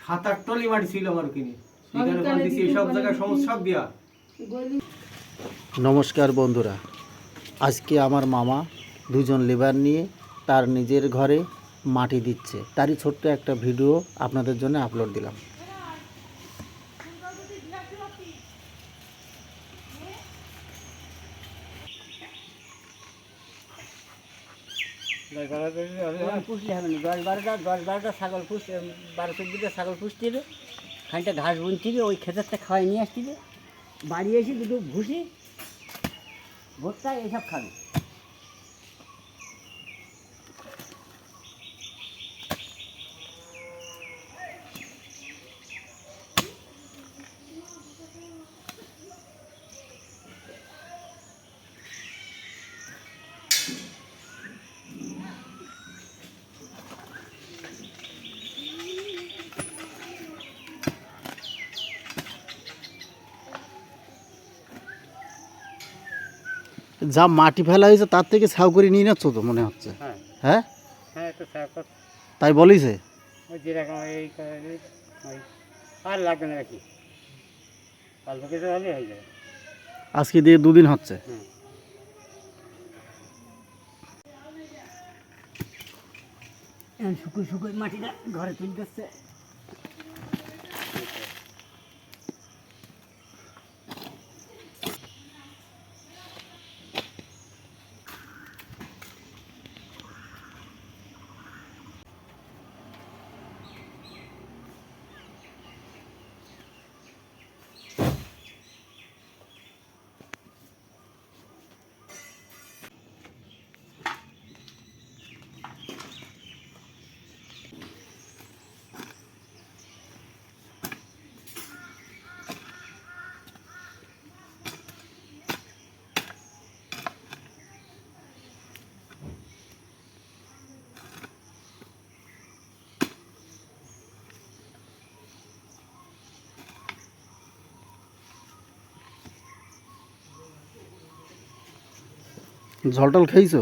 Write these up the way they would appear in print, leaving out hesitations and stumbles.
7-8 trolley মাটি ছিল আমার কিনে এখানে বল দিছি সব জায়গায় সমস্যা সব দিয়া। নমস্কার বন্ধুরা, আজকে আমার মামা দুজন লেবার নিয়ে তার নিজের ঘরে মাটি দিচ্ছে, তারই ছোট্ট একটা ভিডিও আপনাদের জন্য আপলোড দিলাম। পুষলে হবে না, 10-12টা ছাগল পুষতে, 12-14টা ছাগল পুষতে, খানিকটা ঘাস বুনতে, ওই খেতেরটা খাওয়াই নিয়ে আসতে, বাড়ি এসে দুটো ভুসি ভোটটা এইসব খাবে। যা মাটি ফেলা হয়েছে তার থেকে ছাউ করে নিয়ে যাচ্ছ তো মনে হচ্ছে। হ্যাঁ হ্যাঁ, তো তাই বলিছে। ওই যেরকম এই আর লাগবে না কি, অল্প কিছু হলে হয়ে যাবে। আজকে দিয়ে 2 দিন হচ্ছে। শুকুই শুকুই মাটিটা ঘরে তুলতেছে। জল টল খেয়েছো?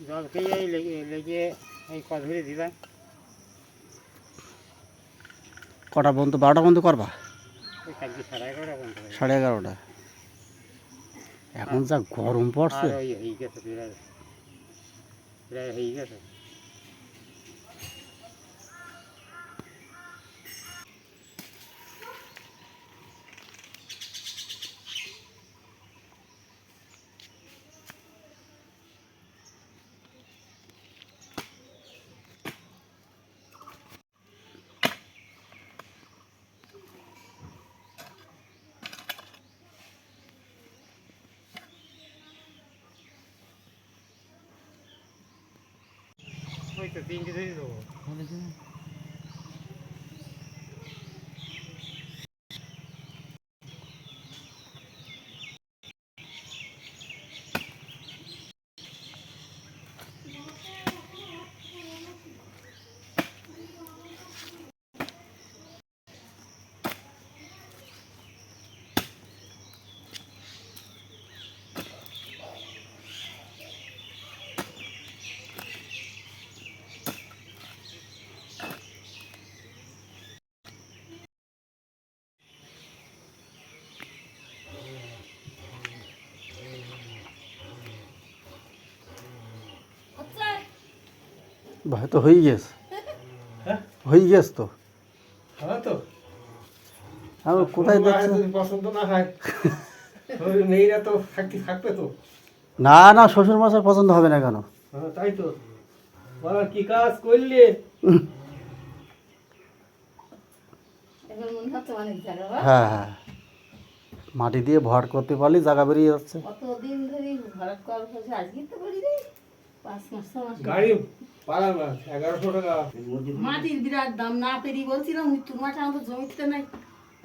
জল খেয়ে এই লেগে এই কল ধরে দিলাম। কটা পর্যন্ত? 12টা পর্যন্ত করবা? ওই কালকে 11:30 পর্যন্ত। 11:30। এখন যা গরম পড়ছে। আর ওই হয়ে গেছে প্রায় হয়ে গেছে। ওই তো 3টে ধরে দেবো। ভাই তো হয়ে গেছে। হয়ে গেছে তো। হ্যাঁ তো আমি কোথায় যাচ্ছি? পছন্দ না হয় মেয়েরা তো থাকবে তো। না না, শ্বশুর মশাই পছন্দ হবে না কেন? হ্যাঁ তাই তো, বলো কি কাজ করলে? হ্যাঁ হ্যাঁ, মাটি দিয়ে ভরাট করতে পারলে জায়গা বেরিয়ে যাচ্ছে। কতদিন ধরে ভরাট করা হচ্ছে, আজকে তো করি রে 5 মাস 6 মাস। গাড়ি পাড়া না 1100 টাকা মাটির বিরাট দাম, না পেরি বলছিলাম উত্তর মাঠে আমাদের জমিতে নাই।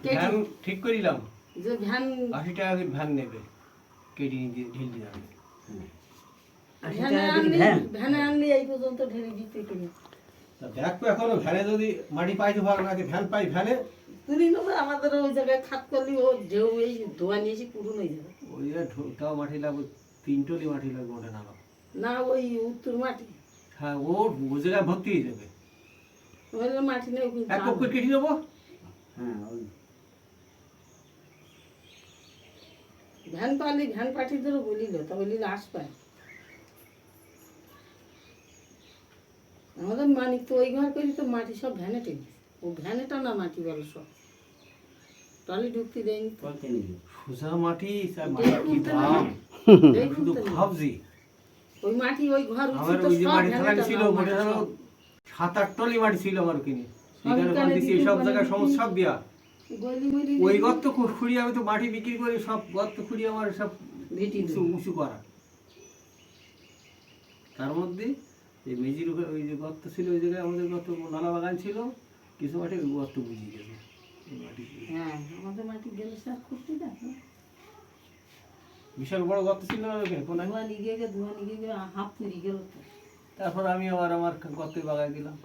ভ্যান ঠিক করিলাম, যে ভ্যান 80 টাকা করে ভ্যান নেবে, কেটে নিয়ে ঢিল দিয়ে যাবে। ভ্যানে আনলে এই পর্যন্ত ঢেলে দিতে কিনে দেখো এখনো ভ্যানে যদি মাটি পাইতে পারো না, ভ্যান পাই ভ্যানে তুলি নেবো। আমাদের ওই জায়গায় খাত করলি ও ঢেউ এই ধোয়া নিয়ে এসে পুরো হয়ে যাবে। ওই তাও মাটি লাগবে, 3 টলি মাটি লাগবে ওটা নামা। না ওই উত্তর মাটি, হ্যাঁ ও জায়গায় ভর্তি হয়ে যাবে। ওখানে মাটি নেই ওখানে এক কপ করে কেটে নেবো। হ্যাঁ ওই ভ্যান পালি ভ্যান পাঠিয়ে ধরো বলিল তা বলিল আসবে আমাদের মানিক তো ওই ঘর করি তো মাটি সব ভ্যানে টেনে ও ভ্যানে টানা মাটি বলো সব টলি ঢুকতে দেয়নি তো। বলতে নিল সোজা মাটি, স্যার মাটির কি দাম, দেখুন শুধু তো না। ভাবছি। ওই মাটি ওই ঘর উঠছে আমার তো ওই যে সব মাটি ভ্যানে থাকা টানা ছিল মাটি মোটে ধরো সব। 7-8 টলি মাটি ছিল আমার কিনে, সেখানে সবই বল দিছি কানে এসব দিদি, জায়গায় কানে সমস্ত দিদি। সব দেয়া। গলি মলি ওই গর্ত খুঁড়িয়ে আমি তো মাটি বিক্রি করি, সব গর্ত খুঁড়িয়ে আমার সব ভিটি উঁচু উঁচু করা। তার মধ্যে এই মেজির উপরে ওই যে গর্ত ছিল, ওই জায়গায় আমাদের গর্ত নালা বাগান ছিল, কিছু মাটি ওই গর্ত বুঝিয়ে গেছে এই মাটি দিয়ে। হ্যাঁ আমাদের মাটি গেলে স্যার করতে দেখো বিশাল বড় গর্ত ছিল না ওখানে কোনায়। ধোয়া নিয়ে গিয়ে হাফ পুরি গেল তো তারপর আমি আবার আমার গর্তে বাগায় দিলাম।